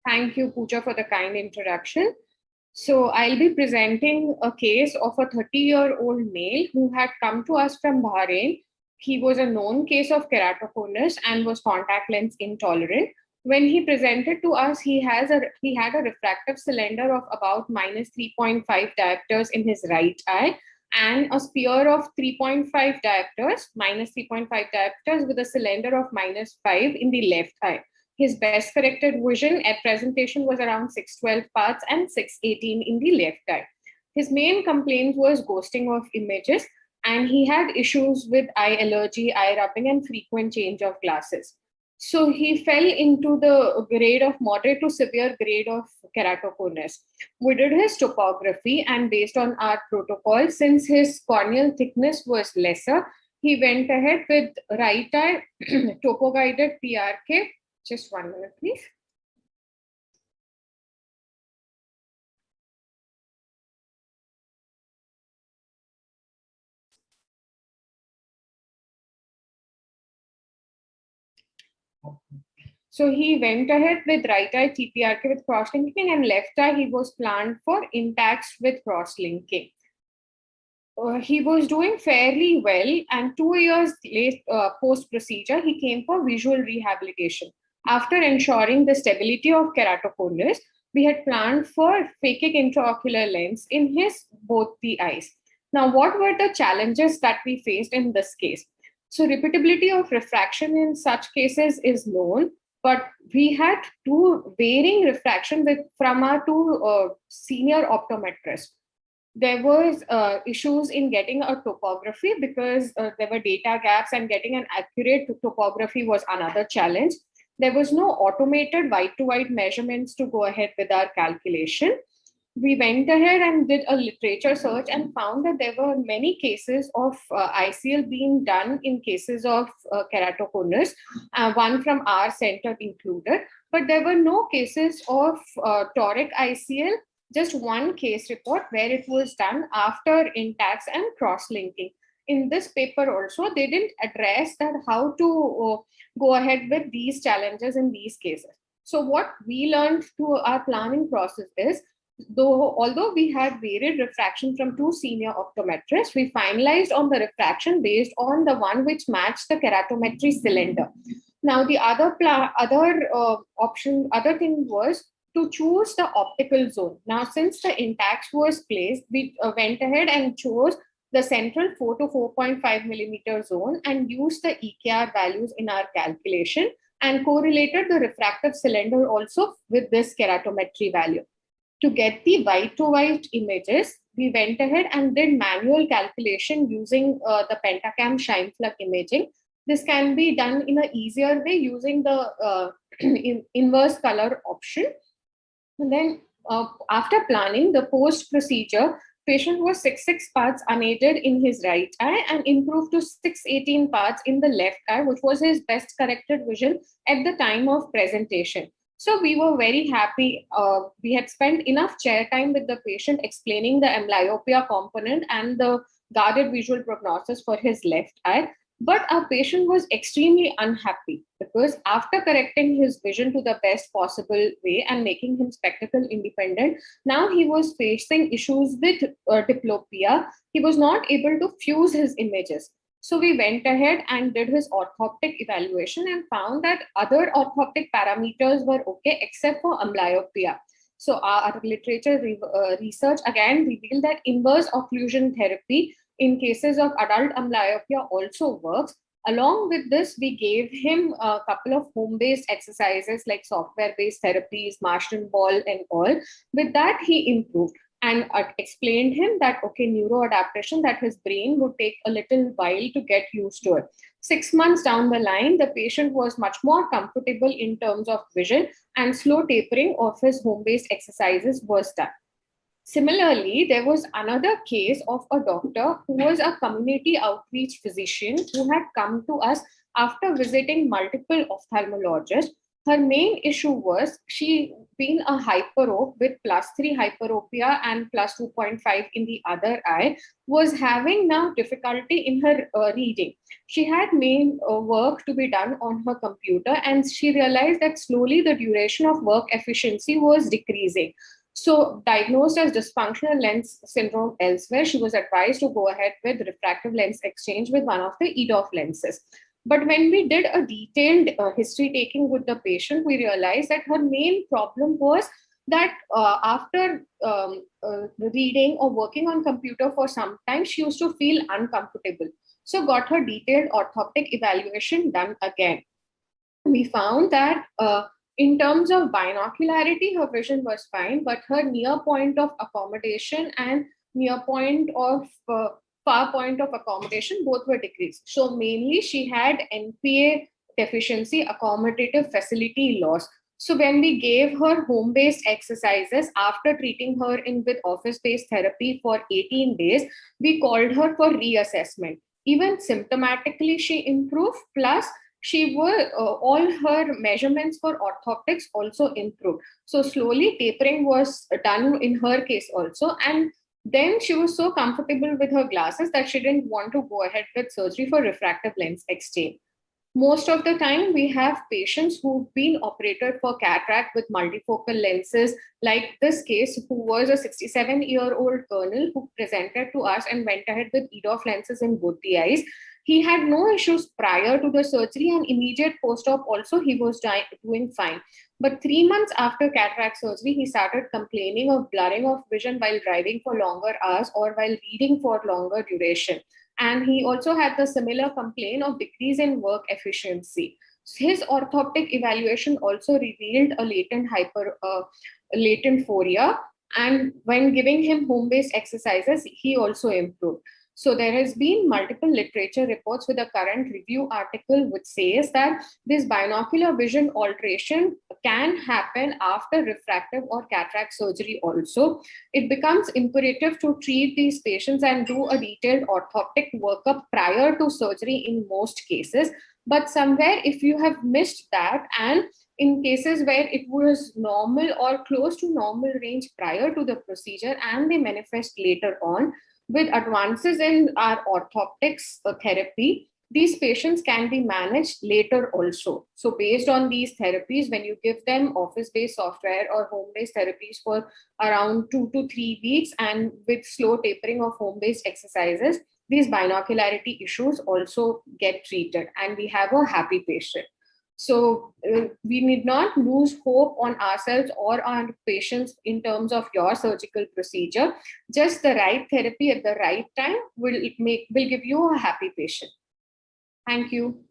Thank you, Pooja, for the kind introduction. So I'll be presenting a case of a 30-year-old male who had come to us from Bahrain. He was a known case of keratoconus and was contact lens intolerant. When he presented to us, he had a refractive cylinder of about minus 3.5 diopters in his right eye and a sphere of 3.5 diopters, minus 3.5 diopters with a cylinder of minus 5 in the left eye. His best corrected vision at presentation was around 612 parts and 618 in the left eye. His main complaint was ghosting of images, and he had issues with eye allergy, eye rubbing, and frequent change of glasses. So he fell into the grade of moderate to severe grade of keratoconus. We did his topography, and based on our protocol, since his corneal thickness was lesser, he went ahead with right eye topo guided PRK. Just 1 minute, please. So he went ahead with right eye TPRK with cross-linking, and left eye he was planned for Intacs with cross-linking. He was doing fairly well, and 2 years post-procedure, he came for visual rehabilitation. After ensuring the stability of keratoconus, we had planned for phakic intraocular lens in his both the eyes. Now, what were the challenges that we faced in this case? So, repeatability of refraction in such cases is known, but we had two varying refraction from our two senior optometrists. There was issues in getting a topography because there were data gaps, and getting an accurate topography was another challenge. There was no automated white to white measurements to go ahead with our calculation. We went ahead and did a literature search and found that there were many cases of ICL being done in cases of keratoconus, one from our center included, but there were no cases of toric ICL, just one case report where it was done after Intacs and cross-linking. In this paper also, they didn't address that how to go ahead with these challenges in these cases. So what we learned through our planning process is, although we had varied refraction from two senior optometrists, we finalized on the refraction based on the one which matched the keratometry cylinder. Now, the other thing was to choose the optical zone. Now, since the Intacs was placed, we went ahead and chose the central 4 to 4.5 millimeter zone and used the EKR values in our calculation and correlated the refractive cylinder also with this keratometry value. To get the white to white images, we went ahead and did manual calculation using the Pentacam Scheimpflug imaging. This can be done in an easier way using the inverse color option. And then after planning the post-procedure, patient was 6 parts unaided in his right eye and improved to 618 parts in the left eye, which was his best corrected vision at the time of presentation. So we were very happy. We had spent enough chair time with the patient explaining the amblyopia component and the guarded visual prognosis for his left eye. But our patient was extremely unhappy because after correcting his vision to the best possible way and making him spectacle independent, now he was facing issues with diplopia. He was not able to fuse his images. So we went ahead and did his orthoptic evaluation and found that other orthoptic parameters were okay except for amblyopia. So our literature research again revealed that inverse occlusion therapy in cases of adult amblyopia also works. Along with this, we gave him a couple of home-based exercises like software-based therapies, Martian ball and all. With that, he improved and explained him that, okay, neuroadaptation, that his brain would take a little while to get used to it. 6 months down the line, the patient was much more comfortable in terms of vision, and slow tapering of his home-based exercises was done. Similarly, there was another case of a doctor who was a community outreach physician who had come to us after visiting multiple ophthalmologists. Her main issue was she been a hyperope with +3 hyperopia and +2.5 in the other eye, was having now difficulty in her reading. She had main work to be done on her computer, and she realized that slowly the duration of work efficiency was decreasing. So, diagnosed as dysfunctional lens syndrome elsewhere, she was advised to go ahead with refractive lens exchange with one of the EDOF lenses. But when we did a detailed history taking with the patient, we realized that her main problem was that after reading or working on computer for some time, she used to feel uncomfortable. So got her detailed orthoptic evaluation done again. We found that in terms of binocularity, her vision was fine, but her near point of accommodation and near point of far point of accommodation both were decreased. So mainly she had NPA deficiency, accommodative facility loss. So when we gave her home-based exercises after treating her in with office-based therapy for 18 days, we called her for reassessment. Even symptomatically, she improved, plus she were all her measurements for orthoptics also improved. So slowly tapering was done in her case also, and then she was so comfortable with her glasses that she didn't want to go ahead with surgery for refractive lens exchange. Most of the time, we have patients who've been operated for cataract with multifocal lenses, like this case, who was a 67-year-old colonel who presented to us and went ahead with EDOF lenses in both the eyes. He had no issues prior to the surgery, and immediate post-op also he was doing fine. But 3 months after cataract surgery, he started complaining of blurring of vision while driving for longer hours or while reading for longer duration. And he also had the similar complaint of decrease in work efficiency. His orthoptic evaluation also revealed a latent phoria, and when giving him home-based exercises, he also improved. So there has been multiple literature reports with a current review article which says that this binocular vision alteration can happen after refractive or cataract surgery also. It becomes imperative to treat these patients and do a detailed orthoptic workup prior to surgery in most cases. But somewhere, if you have missed that, and in cases where it was normal or close to normal range prior to the procedure and they manifest later on, with advances in our orthoptics therapy, these patients can be managed later also. So based on these therapies, when you give them office-based software or home-based therapies for around 2 to 3 weeks and with slow tapering of home-based exercises, these binocularity issues also get treated and we have a happy patient. So we need not lose hope on ourselves or our patients in terms of your surgical procedure. Just the right therapy at the right time will give you a happy patient. Thank you.